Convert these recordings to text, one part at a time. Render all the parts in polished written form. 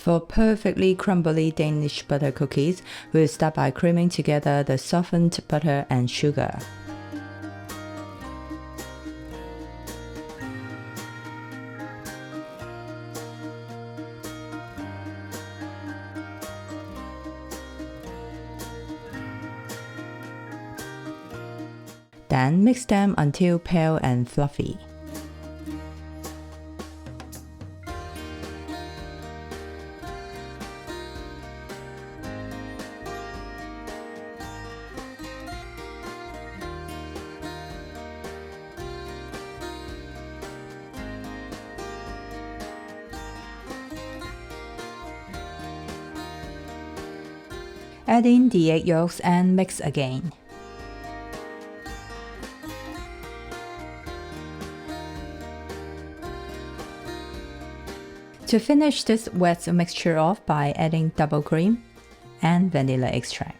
For perfectly crumbly Danish butter cookies, we'll start by creaming together the softened butter and sugar. Then mix them until pale and fluffy. Add in the egg yolks and mix again. To finish this wet mixture off by adding double cream and vanilla extract.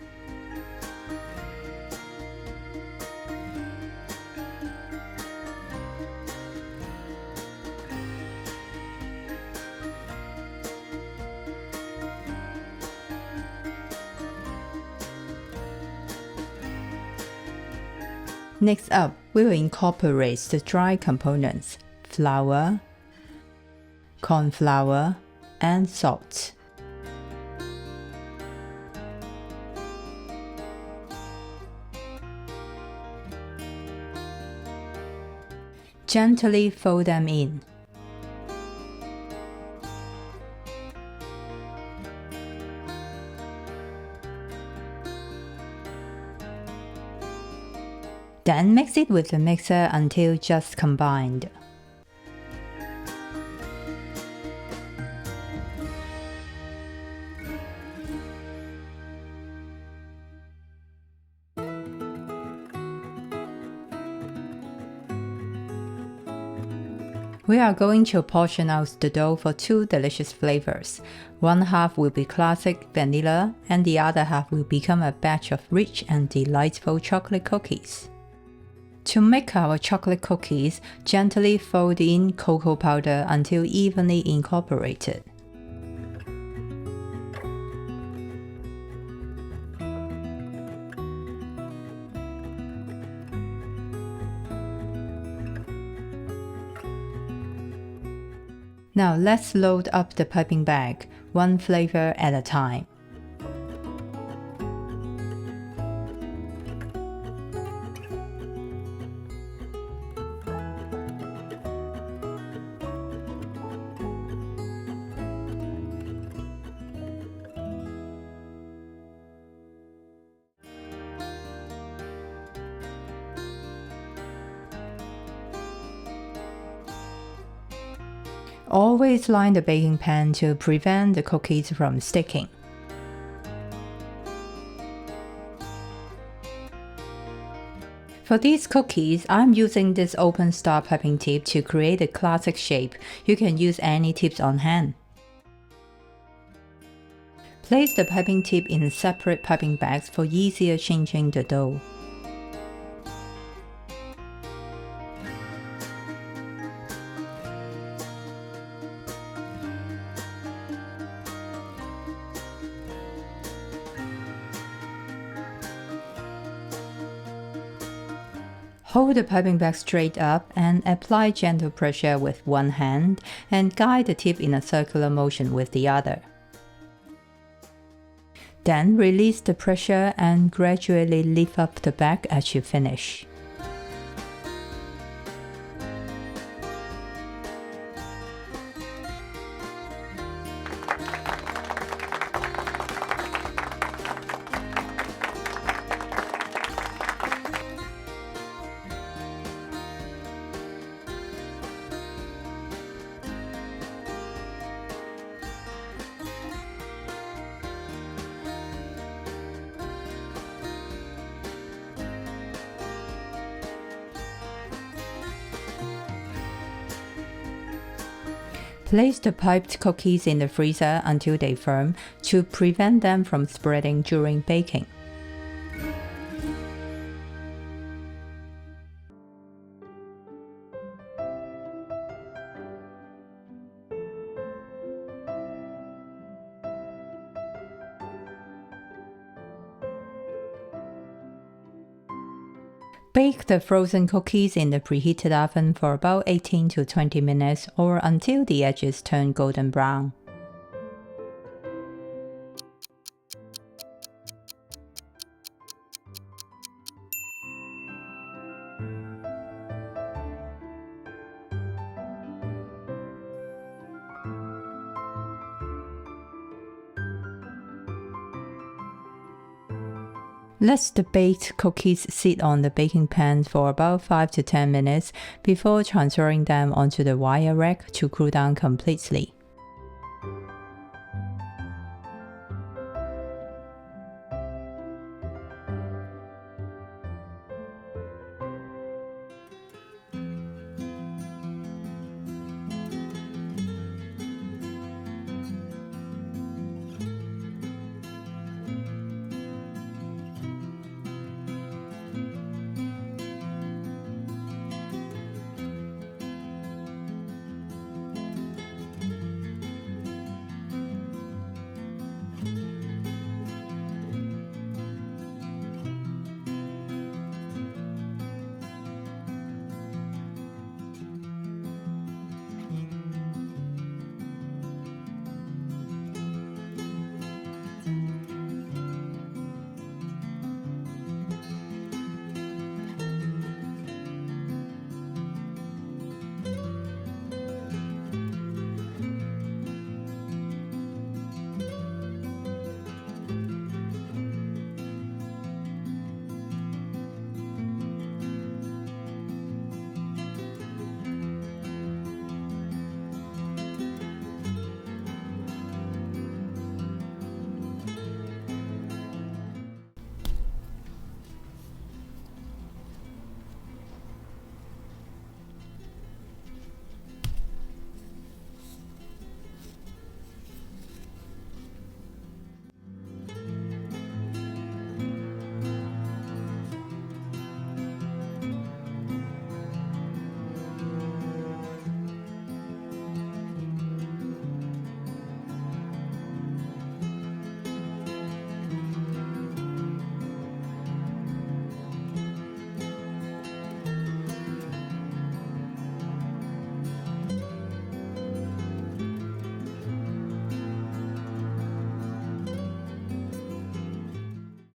Next up, we will incorporate the dry components, flour, corn flour, and salt. Gently fold them in. Then mix it with the mixer until just combined. We are going to portion out the dough for two delicious flavors. One half will be classic vanilla, and the other half will become a batch of rich and delightful chocolate cookies. To make our chocolate cookies, gently fold in cocoa powder until evenly incorporated. Now let's load up the piping bag, one flavor at a time. Always line the baking pan to prevent the cookies from sticking. For these cookies, I'm using this open star piping tip to create a classic shape. You can use any tips on hand. Place the piping tip in separate piping bags for easier changing the dough. Hold the piping bag straight up and apply gentle pressure with one hand and guide the tip in a circular motion with the other. Then release the pressure and gradually lift up the bag as you finish. Place the piped cookies in the freezer until they firm to prevent them from spreading during baking. Bake the frozen cookies in the preheated oven for about 18 to 20 minutes or until the edges turn golden brown. Let the baked cookies sit on the baking pan for about 5 to 10 minutes before transferring them onto the wire rack to cool down completely.